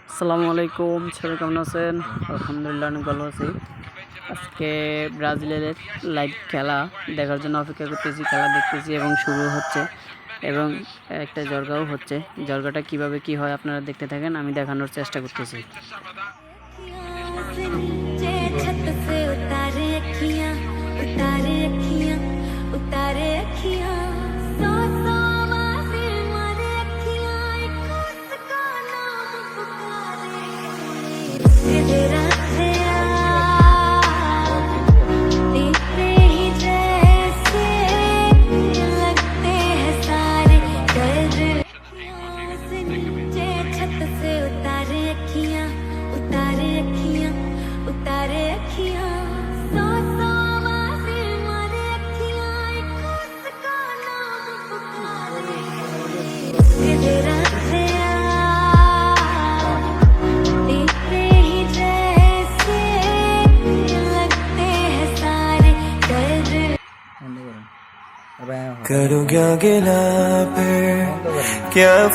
আসসালামু আলাইকুম, সবাই কেমন আছেন? আলহামদুলিল্লাহ অনেক ভালো আছি। আজকে ব্রাজিলের লাইভ খেলা দেখার জন্য অপেক্ষা করতেছি, খেলা দেখতেছি এবং শুরু হচ্ছে এবং একটা জর্গাও হচ্ছে। জর্গাটা কিভাবে কি হয় আপনারা দেখতে থাকেন, আমি দেখানোর চেষ্টা করতেছি। करूँ क्या गिला फिर क्या